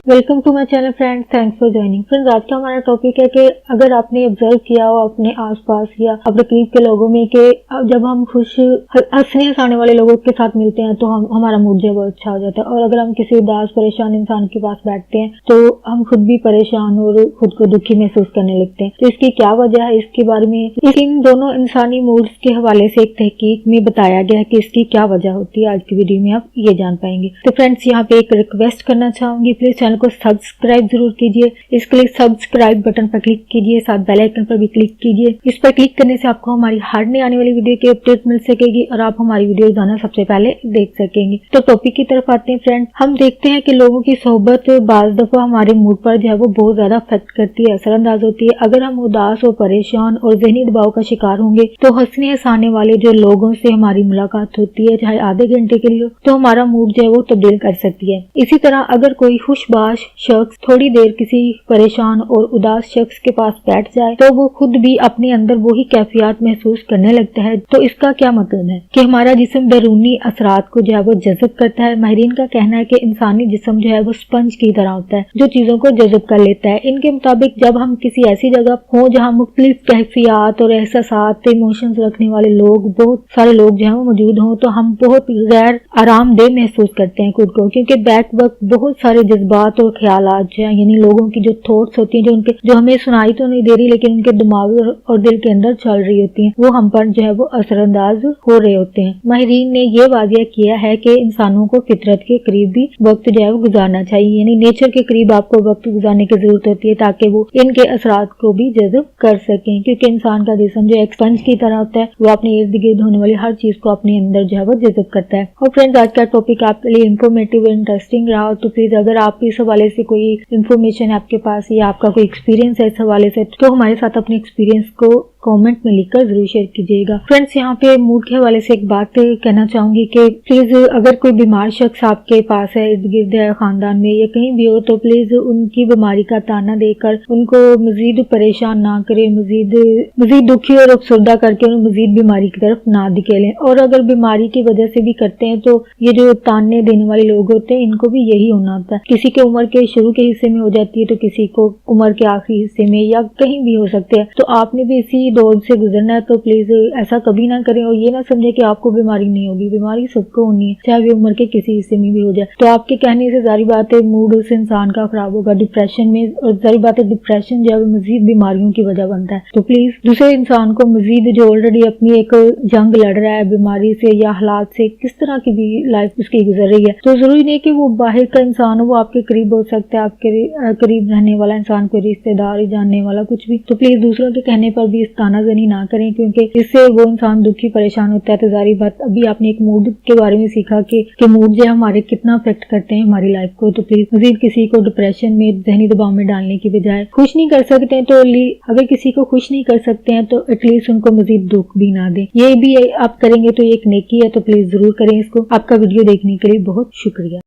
Welcome to my channel friends, thanks for joining. Friends, आज का हमारा टॉपिक है कि अगर आपने ऑब्जर्व किया हो अपने आसपास या अपने करीब के लोगों में कि जब हम खुश हंसने हंसाने वाले लोगों के साथ मिलते हैं तो हमारा मूड जो है वो अच्छा हो जाता है, और अगर हम किसी उदास परेशान इंसान के पास बैठते हैं तो हम खुद भी परेशान और खुद को दुखी महसूस करने लगते हैं। तो इसकी क्या वजह है, इसके बारे में इन दोनों इंसानी मूड्स के हवाले से एक तहकीक में बताया गया है कि इसकी क्या वजह होती है। आज की वीडियो में आप ये जान पाएंगे। तो फ्रेंड्स, यहाँ पे एक रिक्वेस्ट करना चाहूंगी, प्लीज चैनल को सब्सक्राइब जरूर कीजिए। इसके लिए सब्सक्राइब बटन पर क्लिक कीजिए, साथ बेल आइकन पर भी क्लिक कीजिए। इस पर क्लिक करने से आपको हमारी हर नई आने वाली वीडियो की अपडेट मिल सकेगी और आप हमारी वीडियो रोजाना सबसे पहले देख सकेंगे। तो टॉपिक की तरफ आते हैं फ्रेंड्स। हम देखते हैं कि लोगों की सोहबत बाज दफा हमारे मूड पर जो है वो बहुत ज्यादा अफेक्ट करती है, असरअंदाज होती है। अगर हम उदास और परेशान और ज़हनी दबाव का शिकार होंगे तो हंसने हंसाने वाले जो लोगों से हमारी मुलाकात होती है, चाहे आधे घंटे के लिए हो, तो हमारा मूड जो है वो तब्दील कर सकती है। इसी तरह अगर कोई खुशबाश शख्स थोड़ी देर किसी परेशान और उदास शख्स के पास बैठ जाए तो वो खुद भी अपने अंदर वही कैफियत महसूस करने लगता है। तो इसका क्या मतलब है कि हमारा जिस्म बैरूनी असरात को जो है वो जज़ब करता है। माहिरीन का कहना है कि इंसानी जिस्म जो है वो स्पंज की तरह होता है जो चीजों को जज़ब कर लेता है। इनके मुताबिक जब हम किसी ऐसी जगह हो जहाँ मुख्तलिफ कैफियत और एहसासात इमोशंस रखने वाले लोग, बहुत सारे लोग जो है वो मौजूद हों, तो हम बहुत गैर आरामदेह महसूस करते हैं खुद को, क्योंकि बैक वक्त बहुत सारे जज्बात और ख्यालात जो है, यानी लोगों की जो थॉट्स होती हैं, जो हमें सुनाई तो नहीं दे रही लेकिन उनके दिमाग और दिल के अंदर चल रही होती हैं, वो हम पर जो है वो असरअंदाज हो रहे होते हैं। माहिरीन ने ये वाजिया किया है कि इंसानों को फितरत के करीब भी वक्त जो है वो गुजारना चाहिए, यानी नेचर के करीब आपको वक्त गुजारने की जरूरत होती है ताकि वो इनके असरात को भी जज़ब कर सकें, क्योंकि इंसान का जिस्म जो एक स्पंज की तरह होता है, वो अपने इर्द गिर्द होने वाली हर चीज को अपने अंदर जो है वो जज़ब करता है। और फ्रेंड्स, आज का टॉपिक आपके लिए इंफॉर्मेटिव और इंटरेस्टिंग रहा तो प्लीज अगर आप इस हवाले से कोई इंफॉर्मेशन आपके पास या आपका कोई एक्सपीरियंस है इस हवाले से, तो हमारे साथ अपने एक्सपीरियंस को कमेंट में लिखकर जरूर शेयर कीजिएगा। फ्रेंड्स, यहाँ पे मूड के हवाले से एक बात कहना चाहूंगी कि प्लीज अगर कोई बीमार शख्स आपके पास है, इर्द गिर्द है, खानदान में या कहीं भी हो, तो प्लीज उनकी बीमारी का ताना देकर उनको मजीद परेशान ना करें, मजीद दुखी और अफसरदा करके उन्हें मजीद बीमारी की तरफ ना धकेलें। और अगर बीमारी की वजह से भी करते हैं तो ये जो ताने देने वाले लोग होते हैं, इनको भी यही होना होता है। किसी के उम्र के शुरू के हिस्से में हो जाती है तो किसी को उम्र के आखिरी हिस्से में या कहीं भी हो सकते हैं। तो आपने भी इसी दौर से गुजरना है, तो प्लीज ऐसा कभी ना करें और ये ना समझे कि आपको बीमारी नहीं होगी। बीमारी सबको होनी है, चाहे वो उम्र के किसी हिस्से में भी हो जाए। तो आपके कहने से जारी बात है मूड उस इंसान का खराब होगा, डिप्रेशन में, और जारी बात है डिप्रेशन जो है मजीद बीमारियों की वजह बनता है। तो प्लीज दूसरे इंसान को मजीद जो ऑलरेडी अपनी एक जंग लड़ रहा है बीमारी से या हालात से, किस तरह की भी लाइफ उसकी गुजर रही है, तो जरूरी नहीं कि वो बाहर का इंसान हो, वो आपके करीब हो सकता है, आपके करीब रहने वाला इंसान, कोई रिश्तेदार, जानने वाला, कुछ भी। तो प्लीज दूसरों के कहने पर भी तानाज़नी ना करें, क्योंकि इससे वो इंसान दुखी परेशान होता है। तो जारी बात, अभी आपने एक मूड के बारे में सीखा कि मूड जो हमारे कितना अफेक्ट करते हैं हमारी लाइफ को। तो प्लीज मजीद किसी को डिप्रेशन में, ज़हनी दबाव में डालने की बजाय खुश नहीं कर सकते हैं तो अगर किसी को खुश नहीं कर सकते हैं तो एटलीस्ट उनको मजीद दुख भी ना दें। ये भी आप करेंगे तो ये एक नेकी है, तो प्लीज जरूर करें इसको। आपका वीडियो देखने के लिए बहुत शुक्रिया।